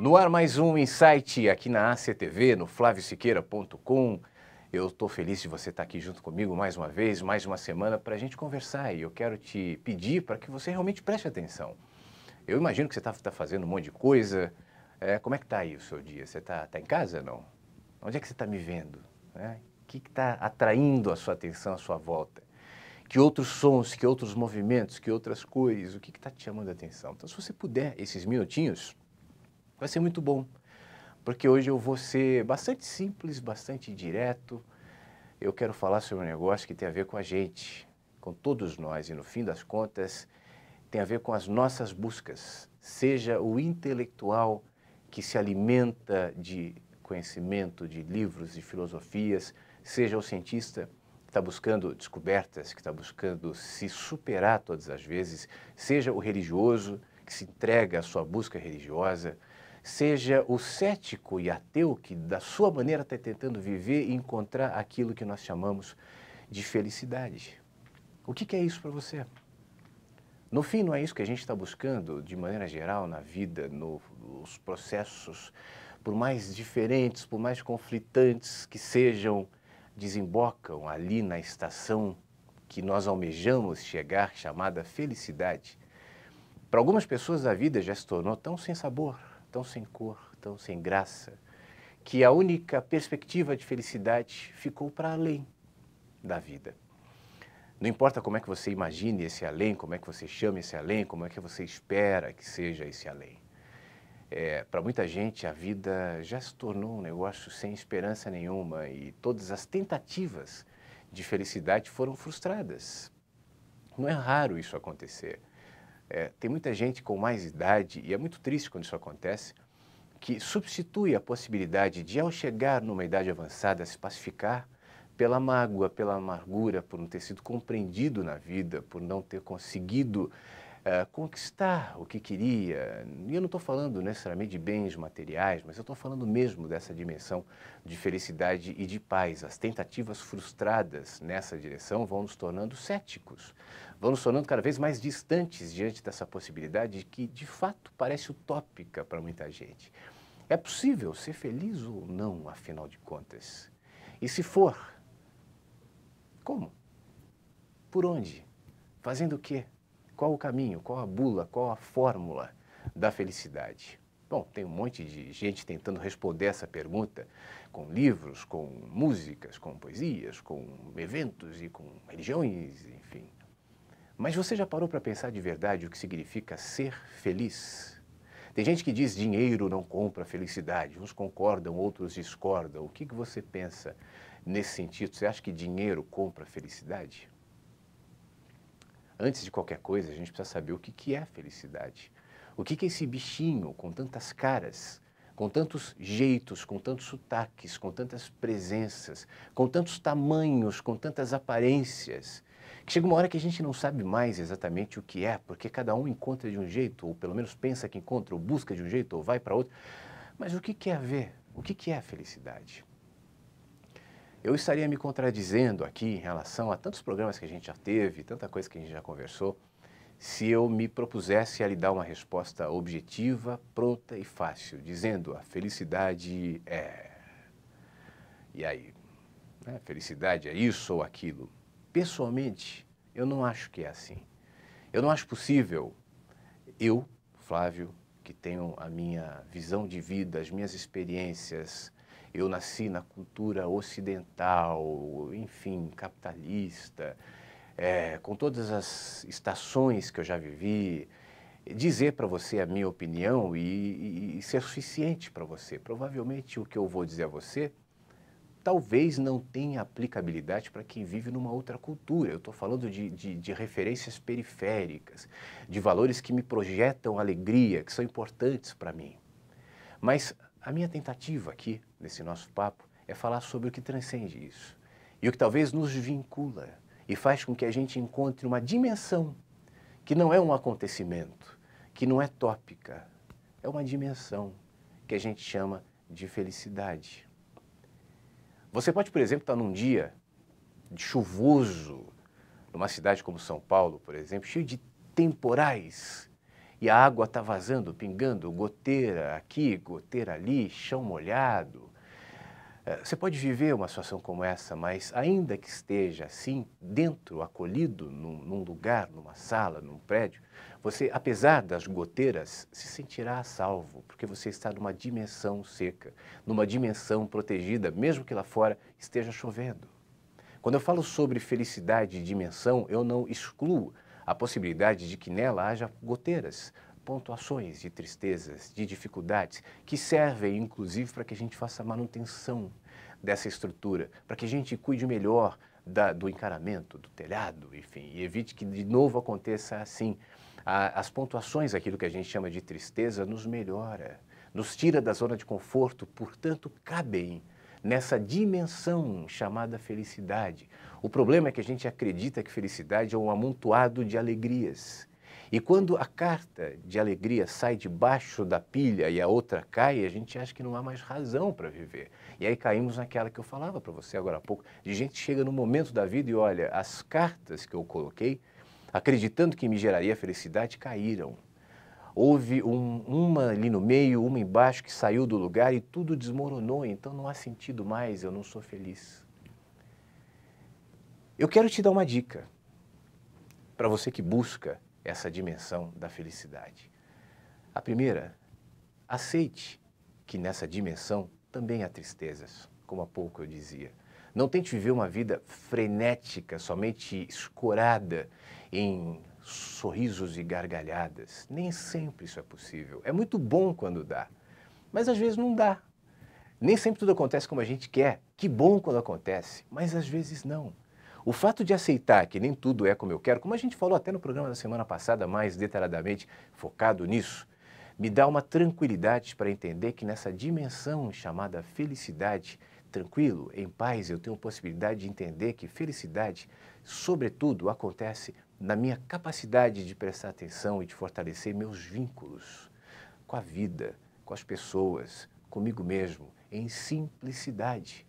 No ar mais um Insight aqui na ACTV, no flaviosiqueira.com. Eu estou feliz de você estar aqui junto comigo mais uma vez, mais uma semana para a gente conversar. E eu quero te pedir para que você realmente preste atenção. Eu imagino que você está fazendo um monte de coisa. Como é que está aí o seu dia? Você está em casa, não? Onde é que você está me vendo? O que está atraindo a sua atenção à sua volta? Que outros sons, que outros movimentos, que outras cores, o que está te chamando a atenção? Então, se você puder, esses minutinhos, vai ser muito bom, porque hoje eu vou ser bastante simples, bastante direto. Eu quero falar sobre um negócio que tem a ver com a gente, com todos nós, e no fim das contas, tem a ver com as nossas buscas. Seja o intelectual que se alimenta de conhecimento, de livros, de filosofias, seja o cientista que está buscando descobertas, que está buscando se superar todas as vezes, seja o religioso que se entrega à sua busca religiosa, seja o cético e ateu que, da sua maneira, está tentando viver e encontrar aquilo que nós chamamos de felicidade. O que é isso para você? No fim, não é isso que a gente está buscando, de maneira geral, na vida, nos processos, por mais diferentes, por mais conflitantes que sejam, desembocam ali na estação que nós almejamos chegar, chamada felicidade. Para algumas pessoas, a vida já se tornou tão sem sabor, tão sem cor, tão sem graça, que a única perspectiva de felicidade ficou para além da vida. Não importa como é que você imagine esse além, como é que você chame esse além, como é que você espera que seja esse além. Para muita gente, a vida já se tornou um negócio sem esperança nenhuma e todas as tentativas de felicidade foram frustradas. Não é raro isso acontecer. Tem muita gente com mais idade, e é muito triste quando isso acontece, que substitui a possibilidade de, ao chegar numa idade avançada, se pacificar pela mágoa, pela amargura, por não ter sido compreendido na vida, por não ter conseguido conquistar o que queria. E eu não estou falando necessariamente de bens materiais, mas eu estou falando mesmo dessa dimensão de felicidade e de paz. As tentativas frustradas nessa direção vão nos tornando céticos, vão nos tornando cada vez mais distantes diante dessa possibilidade que, de fato, parece utópica para muita gente. É possível ser feliz ou não, afinal de contas? E se for, como? Por onde? Fazendo o quê? Qual o caminho, qual a bula, qual a fórmula da felicidade? Bom, tem um monte de gente tentando responder essa pergunta com livros, com músicas, com poesias, com eventos e com religiões, enfim. Mas você já parou para pensar de verdade o que significa ser feliz? Tem gente que diz dinheiro não compra felicidade, uns concordam, outros discordam. O que você pensa nesse sentido? Você acha que dinheiro compra felicidade? Antes de qualquer coisa, a gente precisa saber o que é felicidade. O que é esse bichinho com tantas caras, com tantos jeitos, com tantos sotaques, com tantas presenças, com tantos tamanhos, com tantas aparências, que chega uma hora que a gente não sabe mais exatamente o que é, porque cada um encontra de um jeito, ou pelo menos pensa que encontra, ou busca de um jeito, ou vai para outro. Mas o que é a ver? O que é a felicidade? Eu estaria me contradizendo aqui em relação a tantos programas que a gente já teve, tanta coisa que a gente já conversou, se eu me propusesse a lhe dar uma resposta objetiva, pronta e fácil, dizendo a felicidade é... E aí? Felicidade é isso ou aquilo? Pessoalmente, eu não acho que é assim. Eu não acho possível eu, Flávio, que tenho a minha visão de vida, as minhas experiências. Eu nasci na cultura ocidental, enfim, capitalista, com todas as estações que eu já vivi, dizer para você a minha opinião e ser suficiente para você. Provavelmente o que eu vou dizer a você talvez não tenha aplicabilidade para quem vive numa outra cultura. Eu estou falando de referências periféricas, de valores que me projetam alegria, que são importantes para mim. Mas a minha tentativa aqui, nesse nosso papo, é falar sobre o que transcende isso. E o que talvez nos vincula e faz com que a gente encontre uma dimensão que não é um acontecimento, que não é tópica, é uma dimensão que a gente chama de felicidade. Você pode, por exemplo, estar num dia chuvoso, numa cidade como São Paulo, por exemplo, cheio de temporais, e a água está vazando, pingando, goteira aqui, goteira ali, chão molhado. Você pode viver uma situação como essa, mas ainda que esteja assim, dentro, acolhido, num lugar, numa sala, num prédio, você, apesar das goteiras, se sentirá a salvo, porque você está numa dimensão seca, numa dimensão protegida, mesmo que lá fora esteja chovendo. Quando eu falo sobre felicidade e dimensão, eu não excluo a possibilidade de que nela haja goteiras, pontuações de tristezas, de dificuldades, que servem inclusive para que a gente faça manutenção dessa estrutura, para que a gente cuide melhor do encaramento, do telhado, enfim, e evite que de novo aconteça assim. As pontuações, aquilo que a gente chama de tristeza, nos melhora, nos tira da zona de conforto, portanto, cabem nessa dimensão chamada felicidade. O problema é que a gente acredita que felicidade é um amontoado de alegrias. E quando a carta de alegria sai debaixo da pilha e a outra cai, a gente acha que não há mais razão para viver. E aí caímos naquela que eu falava para você agora há pouco, de gente que chega no momento da vida e olha, as cartas que eu coloquei, acreditando que me geraria felicidade, caíram. Houve uma ali no meio, uma embaixo que saiu do lugar e tudo desmoronou, então não há sentido mais, eu não sou feliz. Eu quero te dar uma dica para você que busca essa dimensão da felicidade. A primeira, aceite que nessa dimensão também há tristezas, como há pouco eu dizia. Não tente viver uma vida frenética, somente escorada em sorrisos e gargalhadas. Nem sempre isso é possível. É muito bom quando dá, mas às vezes não dá. Nem sempre tudo acontece como a gente quer. Que bom quando acontece, mas às vezes não. O fato de aceitar que nem tudo é como eu quero, como a gente falou até no programa da semana passada, mais detalhadamente focado nisso, me dá uma tranquilidade para entender que nessa dimensão chamada felicidade, tranquilo, em paz, eu tenho a possibilidade de entender que felicidade, sobretudo, acontece na minha capacidade de prestar atenção e de fortalecer meus vínculos com a vida, com as pessoas, comigo mesmo, em simplicidade.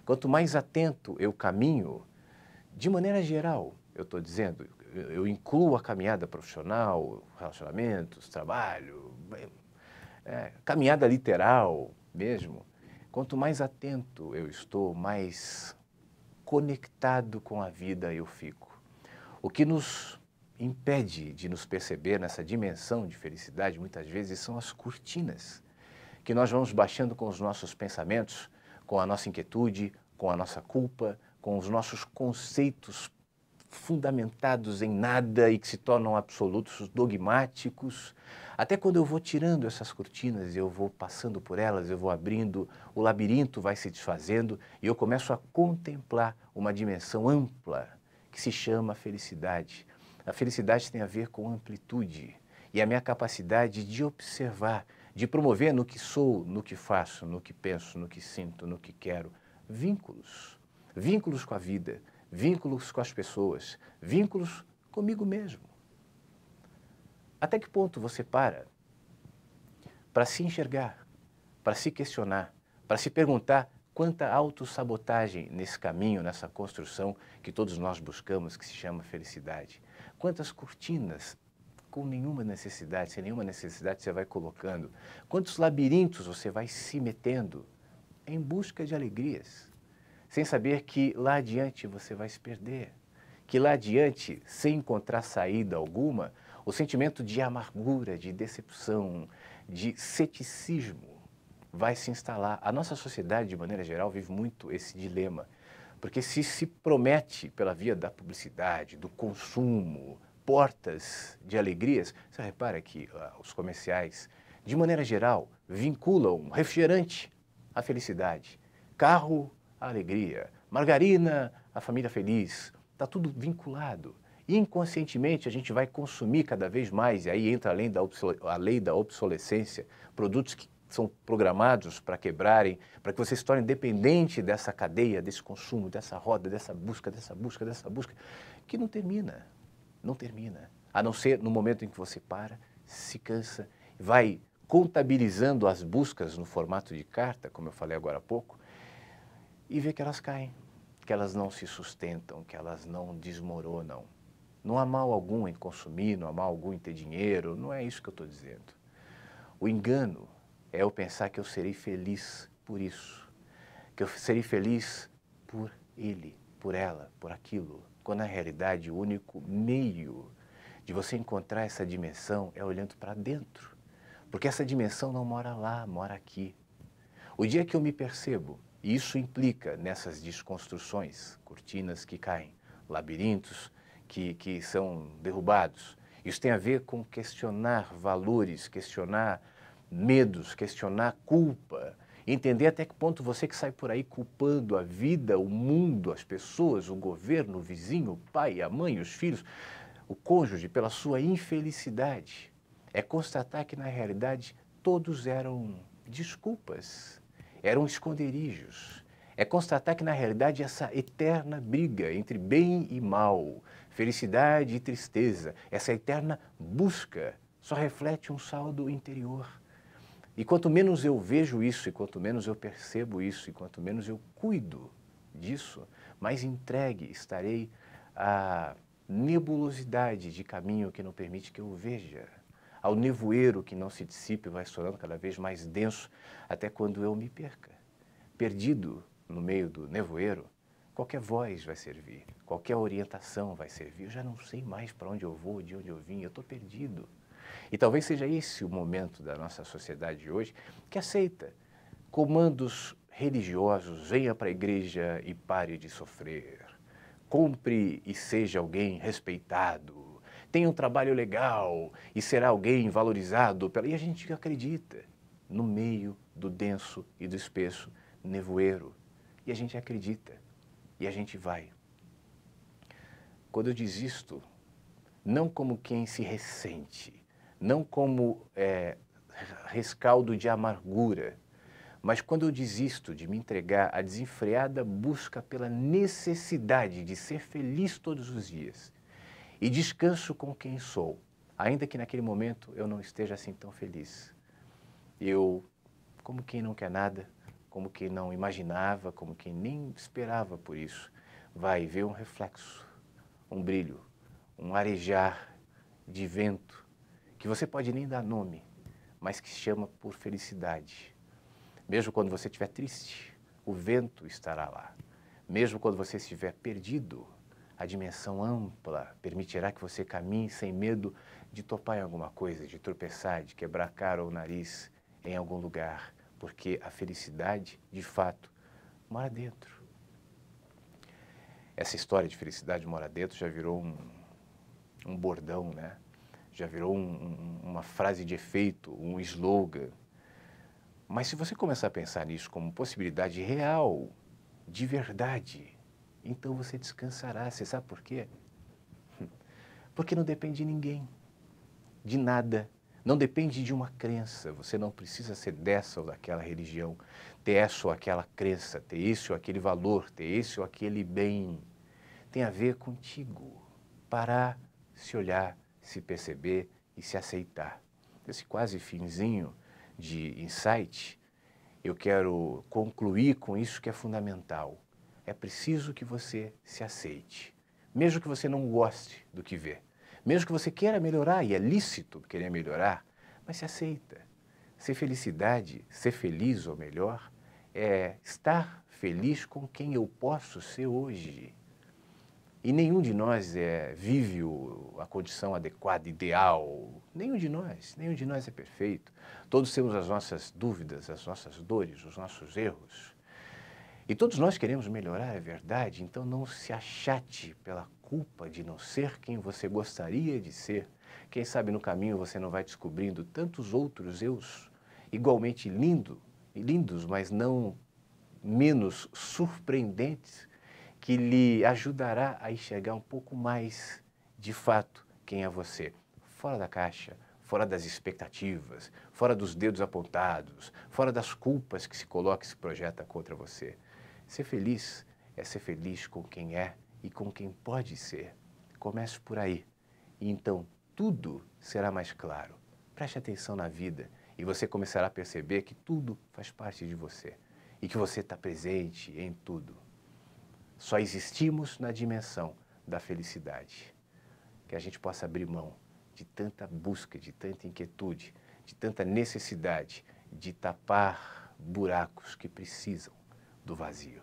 Quanto mais atento eu caminho, de maneira geral, eu estou dizendo, eu incluo a caminhada profissional, relacionamentos, trabalho, caminhada literal mesmo. Quanto mais atento eu estou, mais conectado com a vida eu fico. O que nos impede de nos perceber nessa dimensão de felicidade, muitas vezes, são as cortinas que nós vamos baixando com os nossos pensamentos, com a nossa inquietude, com a nossa culpa, com os nossos conceitos fundamentados em nada e que se tornam absolutos, dogmáticos. Até quando eu vou tirando essas cortinas, eu vou passando por elas, eu vou abrindo, o labirinto vai se desfazendo e eu começo a contemplar uma dimensão ampla que se chama felicidade. A felicidade tem a ver com amplitude e a minha capacidade de observar, de promover no que sou, no que faço, no que penso, no que sinto, no que quero, vínculos. Vínculos com a vida, vínculos com as pessoas, vínculos comigo mesmo. Até que ponto você para se enxergar, para se questionar, para se perguntar quanta autossabotagem nesse caminho, nessa construção que todos nós buscamos, que se chama felicidade? Quantas cortinas com nenhuma necessidade, sem nenhuma necessidade você vai colocando? Quantos labirintos você vai se metendo em busca de alegrias? Sem saber que lá adiante você vai se perder, que lá adiante, sem encontrar saída alguma, o sentimento de amargura, de decepção, de ceticismo vai se instalar. A nossa sociedade, de maneira geral, vive muito esse dilema, porque se promete pela via da publicidade, do consumo, portas de alegrias. Você repara que os comerciais, de maneira geral, vinculam refrigerante à felicidade, carro a alegria, margarina, a família feliz, está tudo vinculado. E inconscientemente a gente vai consumir cada vez mais, e aí entra a lei da obsolescência, produtos que são programados para quebrarem, para que você se torne dependente dessa cadeia, desse consumo, dessa roda, dessa busca, que não termina, não termina. A não ser no momento em que você para, se cansa, vai contabilizando as buscas no formato de carta, como eu falei agora há pouco, e vê que elas caem, que elas não se sustentam, que elas não desmoronam. Não há mal algum em consumir, não há mal algum em ter dinheiro, não é isso que eu estou dizendo. O engano é eu pensar que eu serei feliz por isso, que eu serei feliz por ele, por ela, por aquilo, quando na realidade o único meio de você encontrar essa dimensão é olhando para dentro, porque essa dimensão não mora lá, mora aqui. O dia que eu me percebo, e isso implica nessas desconstruções, cortinas que caem, labirintos que são derrubados, isso tem a ver com questionar valores, questionar medos, questionar culpa, entender até que ponto você que sai por aí culpando a vida, o mundo, as pessoas, o governo, o vizinho, o pai, a mãe, os filhos, o cônjuge pela sua infelicidade, é constatar que na realidade todos eram desculpas, eram esconderijos. É constatar que na realidade essa eterna briga entre bem e mal, felicidade e tristeza, essa eterna busca só reflete um saldo interior. E quanto menos eu vejo isso, e quanto menos eu percebo isso, e quanto menos eu cuido disso, mais entregue estarei à nebulosidade de caminho que não permite que eu veja, ao nevoeiro que não se dissipe e vai se tornando cada vez mais denso, até quando eu me perca. Perdido no meio do nevoeiro, qualquer voz vai servir, qualquer orientação vai servir. Eu já não sei mais para onde eu vou, de onde eu vim, eu estou perdido. E talvez seja esse o momento da nossa sociedade de hoje que aceita comandos religiosos, venha para a igreja e pare de sofrer, compre e seja alguém respeitado, tenha um trabalho legal e será alguém valorizado. E a gente acredita no meio do denso e do espesso nevoeiro. E a gente acredita e a gente vai. Quando eu desisto, não como quem se ressente, não como rescaldo de amargura, mas quando eu desisto de me entregar à desenfreada busca pela necessidade de ser feliz todos os dias e descanso com quem sou, ainda que naquele momento eu não esteja assim tão feliz. Eu, como quem não quer nada, como quem não imaginava, como quem nem esperava por isso, vai ver um reflexo, um brilho, um arejar de vento, que você pode nem dar nome, mas que chama por felicidade. Mesmo quando você estiver triste, o vento estará lá. Mesmo quando você estiver perdido, a dimensão ampla permitirá que você caminhe sem medo de topar em alguma coisa, de tropeçar, de quebrar a cara ou o nariz em algum lugar, porque a felicidade, de fato, mora dentro. Essa história de felicidade mora dentro já virou um bordão, né? Já virou uma frase de efeito, um slogan. Mas se você começar a pensar nisso como possibilidade real, de verdade, então você descansará. Você sabe por quê? Porque não depende de ninguém, de nada. Não depende de uma crença. Você não precisa ser dessa ou daquela religião, ter essa ou aquela crença, ter esse ou aquele valor, ter esse ou aquele bem. Tem a ver contigo. Parar, se olhar, se perceber e se aceitar. Esse quase finzinho de insight, eu quero concluir com isso que é fundamental. É preciso que você se aceite, mesmo que você não goste do que vê, mesmo que você queira melhorar, e é lícito querer melhorar, mas se aceita. Ser felicidade, ser feliz ou melhor, é estar feliz com quem eu posso ser hoje. E nenhum de nós vive a condição adequada, ideal. Nenhum de nós é perfeito. Todos temos as nossas dúvidas, as nossas dores, os nossos erros. E todos nós queremos melhorar, é verdade, então não se achate pela culpa de não ser quem você gostaria de ser. Quem sabe no caminho você não vai descobrindo tantos outros eus igualmente lindos, mas não menos surpreendentes, que lhe ajudará a enxergar um pouco mais, de fato, quem é você. Fora da caixa, fora das expectativas, fora dos dedos apontados, fora das culpas que se coloca e se projeta contra você. Ser feliz é ser feliz com quem é e com quem pode ser. Comece por aí e então tudo será mais claro. Preste atenção na vida e você começará a perceber que tudo faz parte de você e que você está presente em tudo. Só existimos na dimensão da felicidade. que a gente possa abrir mão de tanta busca, de tanta inquietude, de tanta necessidade de tapar buracos que precisam do vazio.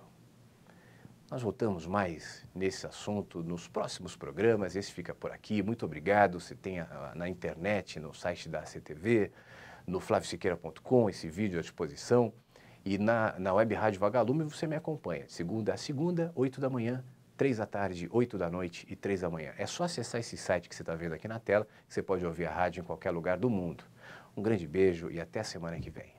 Nós voltamos mais nesse assunto nos próximos programas. Esse fica por aqui. Muito obrigado. Você tem na internet, no site da ACTV, no flaviosiqueira.com, esse vídeo à disposição. E na Web Rádio Vagalume você me acompanha, de segunda a segunda, 8 da manhã, 3 da tarde, 8 da noite e 3 da manhã. É só acessar esse site que você está vendo aqui na tela, que você pode ouvir a rádio em qualquer lugar do mundo. Um grande beijo e até a semana que vem.